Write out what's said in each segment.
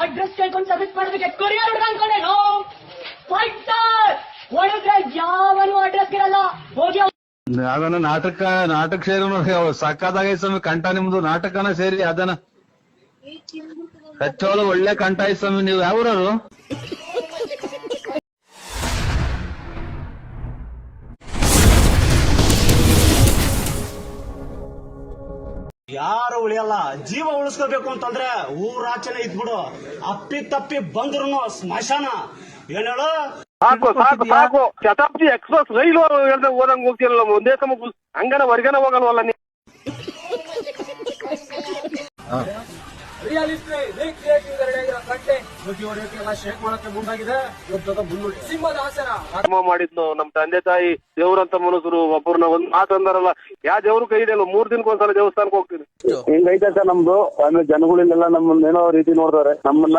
Address ಕೇಳ್ಕೊಂಡು submit ಮಾಡೋದಕ್ಕೆ courier ಹುಡುಗ ಅನ್ಕೊಂಡೇನು? ಫೈಟರ್ ಹೊಡೆದ್ರೆ ಯಾವನು ಅಡ್ರೆಸ್ ಇರಲ್ಲ. ಹೋಗಿ ಅದನ್ನ ನಾಟಕ ಸೇರಿ ನೋಡಿ ಸಕ್ಕದಾಗೈತೆ ಸ್ವಾಮಿ ಕಂಠ ನಿಮ್ದು. ನಾಟಕನ ಸೇರಿ ಅದನ್ನ ಕಚ್ಚೋಳ ಒಳ್ಳೆ ಕಂಠ ಐತೆ ಸ್ವಾಮಿ. ನೀವು ಯಾವ್ರವ್ರು? ಯಾರು ಉಳಿಯಲ್ಲ. ಜೀವ ಉಳಿಸ್ಕೋಬೇಕು ಅಂತಂದ್ರೆ ಊರಾಚೆನೆ ಇದ್ಬಿಡು. ಅಪ್ಪಿ ತಪ್ಪಿ ಬಂದ್ರು ಸ್ಮಶಾನ. ಏನ್ ಹೇಳು? ಸಾಕು ಸಾಕು ಸಾಕು. ಶತಾಬ್ದಿ ಎಕ್ಸ್ಪ್ರೆಸ್ ರೈಲು ಓದಂಗ್ ಹೋಗ್ತಿರಲ್ಲ ಒಂದೇ ಸಮ ಹಂಗನ ಹೊರಗನ ಹೋಗಲ್ವಲ್ಲ ನೀ. ಮಾಡಿದ್ನು ನಮ್ ತಂದೆ ತಾಯಿ ದೇವ್ರಂತ ಮನುಷ್ಯರು. ಒಬ್ಬರನ್ನ ಒಂದ್ ಮಾತಂದಾರಲ್ಲ, ಯಾವ ದೇವ್ರು ಕೈ ಹಿಡಿಯಲ್ಲ. 3 ದಿನಕ್ಕೊಂದ್ಸಲ ದೇವಸ್ಥಾನಕ್ಕೆ ಹೋಗ್ತೀನಿ. ಹಿಂಗೈತೆ ಸರ್ ನಮ್ದು. ಆಮೇಲೆ ಜನಗಳಿಗೆಲ್ಲ ನಮ್ಮನ್ನ ಏನೋ ರೀತಿ ನೋಡ್ತಾರೆ. ನಮ್ಮನ್ನ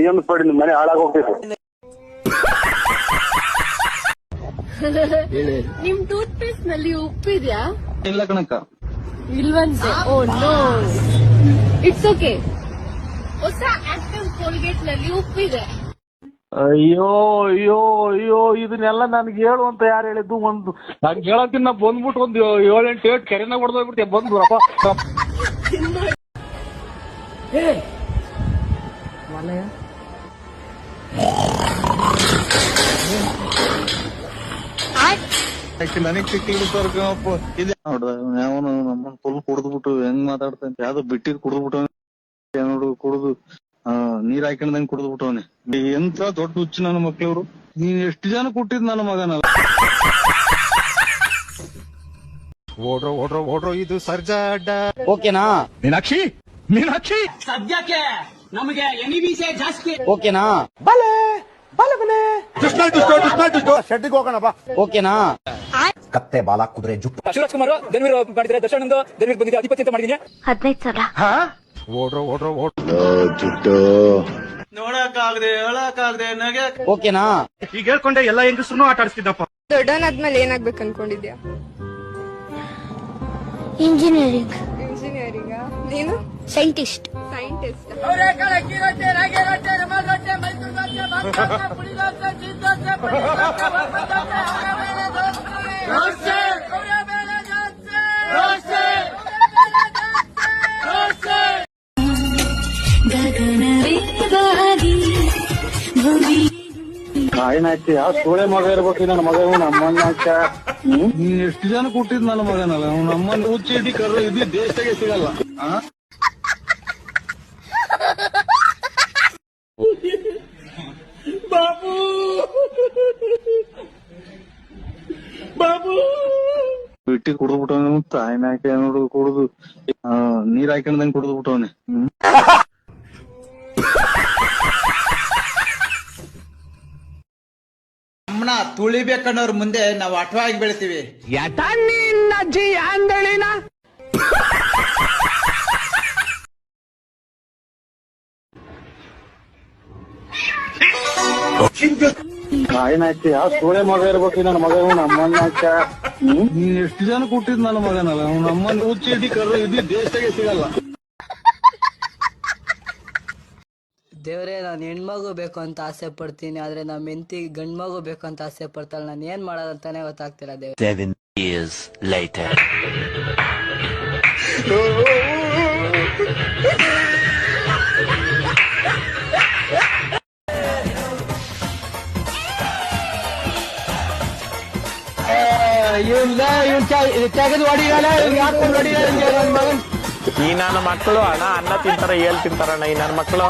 ಏನ್ಸ್ಬೇಡಿ, ನಿಮ್ ಮನೆ ಹಾಳಾಗ ಹೋಗ್ತಿತ್ತು. ನಿಮ್ ಟೂತ್ ಪೇಸ್ಟ್ ನಲ್ಲಿ ಉಪ್ಪಿದ್ಯಾ? ಇಲ್ಲ ಕಣಕ್ಕ, ಇಲ್ವಂತೆ. Oh no, it's okay. ಹೊಸ ಆಕ್ಟಿವ್ ಕೋಲ್ಗೇಟ್ ನಲ್ಲಿ ಉಪ್ಪಿದೆ. ಅಯ್ಯೋ ಅಯ್ಯೋ ಅಯ್ಯೋ, ಇದನ್ನೆಲ್ಲ ನನ್ಗೆ ಹೇಳು ಅಂತ ಯಾರು ಹೇಳಿದ್ದು? ಒಂದು ನಾನು ಹೇಳಕ್ಕಿನ್ನ ಬಂದ್ಬಿಟ್ಟು ಒಂದು 7-8 ಏಟ್ ಕೆರೆನಾಗ ಹೊಡೆದೋಗ್ಬಿಡ್ತೀಯ ಬಂದು. ನನಗ್ ಸಿಕ್ಕಿಲ್ಪ ಇದೆ ನೋಡ್ದ. ಅವನು ನಮ್ಮನ್ನ ಫುಲ್ ಕುಡ್ದ್ಬಿಟ್ಟು ಹೆಂಗ್ ಮಾತಾಡ್ತಾನೆ. ಯಾವ್ದೋ ಬಿಟ್ಟಿದ್ ಕುಡ್ದ್ಬಿಟ್ಟು ನೋಡು, ಕುಡ್ದು ನೀರ್ ಹಾಕೊಂಡಂಗ್ ಕುಡ್ದ್ಬಿಟ್ಟವನೆ. ಎಂತ ದೊಡ್ಡ ಹುಚ್ಚು ನನ್ನ ಮಕ್ಳವ್ರು. ನೀನ್ ಎಷ್ಟು ಜನ ಕೊಟ್ಟಿದ್ ನನ್ನ ಮಗನಲ್ಲ. ಓಡ್ರೋ ಓಡ್ರೋ ಓಡ್ರೋ, ಇದು ಸರ್ಜಾ ಅಡ್ಡ. ಓಕೆನಾ ಮೀನಾಕ್ಷಿ? ಮೀನಾಕ್ಷಿ ಸದ್ಯಕ್ಕೆ ನಮಗೆ ಎನಿಮೀಸೇ ಜಾಸ್ತಿ. ಓಕೆನಾ? ಬಲೆ ಬಲೆ ಬಲೆ ಶೆಡ್ಡಿಗೆ ಹೋಗೋಣ ಬಾ. ಓಕೆನಾ? ಕತ್ತೆ ಬಾಲ ಕುದುರೆ ಜುಟ್ಟು. ಶಿವರಾಜ್ ಕುಮಾರ್ ಧನ್ವೀರ್ ಮಾಡಿದ್ರೆ, ದರ್ಶನ್ ಧನ್ವೀರ್ ಬಂದಿದೆ. 20 ಅಂತ ಮಾಡಿದೀನಿ. 15 ಸಲ. ಓಡ್ರೋ ಓಡ್ರೋ ಓಡ್ ನೋಡಕ್ಕಾಗದೆ ಹೇಳಕ್ಕಾಗದೆ ನಗೆ. ಓಕೆನಾ? ಈಗ ಹೇಳ್ಕೊಂಡೆ ಎಲ್ಲ ಹೆಂಗಸ್ರು ಆಟ ಆಡಿಸ್ತಿದ್ದಪ್ಪ. ದೊಡ್ಡವನಾದ್ಮೇಲೆ ಏನಾಗ್ಬೇಕು ಅನ್ಕೊಂಡಿದ್ಯಾ? ಇಂಜಿನಿಯರಿಂಗ್. ಇಂಜಿನಿಯರಿಂಗ್. ನೀನು? ಸೈಂಟಿಸ್ಟ್. ಸೈಂಟಿಸ್ಟ್. ಏನಾಯ್ತು? ಯಾವ ಸೋಳೆ ಮಗ ಇರ್ಬೇಕು ನನ್ನ ಮಗ. ನಮ್ಮನ್ನ ನೀನ್ ಎಷ್ಟು ಜನ ಕೊಟ್ಟಿದ್ ನನ್ನ ಮಗನಲ್ಲ. ಅವ್ನು ನಮ್ಮನ್ನ ಹುಚ್ಚಿ ಕರ್ರ ಇದು ದೇಶದಾಗೆ ಸಿಗಲ್ಲ. ಬಾಬು ಬಾಬು ಬಿಟ್ಟಿ ಕುಡ್ದ್ಬಿಟ್ಟವನು. ತಾಯಿನ ಹಾಕಿ ನೋಡು ಕುಡ್ದು ನೀರ್ ಹಾಕೊಂಡಂಗ್ ಕುಡ್ದ್ಬಿಟ್ಟವನೆ. ನಮ್ಮನ್ನ ತುಳಿಬೇಕನ್ನೋರ್ ಮುಂದೆ ನಾವು ಅಟವಾಗಿ ಬೆಳಿತೀವಿ. ಏನಾಯ್ತು? ಯಾವ ಸೋಳೆ ಮಗ ಇರ್ಬೇಕು ನನ್ನ ಮಗ. ನಮ್ಮನ್ನ ನೀನ್ ಎಷ್ಟು ಜನ ಕೊಟ್ಟಿದ್ ನನ್ನ ಮಗನಲ್ಲ. ಅವ್ನು ನಮ್ಮನ್ನ ಹುಚ್ಚಿ ಕರ್ರ ಇದು ದೇಶದಾಗೆ ಸಿಗಲ್ಲ. ದೇವ್ರೆ, ನಾನು ಹೆಣ್ಮಗು ಬೇಕು ಅಂತ ಆಸೆ ಪಡ್ತೀನಿ, ಆದ್ರೆ ನಮ್ಮ ಹೆಂಡತಿ ಗಂಡ್ಮಗು ಬೇಕು ಅಂತ ಆಸೆ ಪಡ್ತಾಳೆ. ನಾನು ಏನ್ ಮಾಡೋದಂತಾನೆ ಗೊತ್ತಾಗ್ತಿಲ್ಲ ದೇವ್ರೆ. 7 years later. ಈ ನನ್ನ ಮಕ್ಕಳು ಅಣ್ಣ ಅನ್ನ ತಿಂತಾರ, ಏಳ್ ತಿಂತಾರಣ್ಣ. ಈ ನನ್ನ ಮಕ್ಕಳು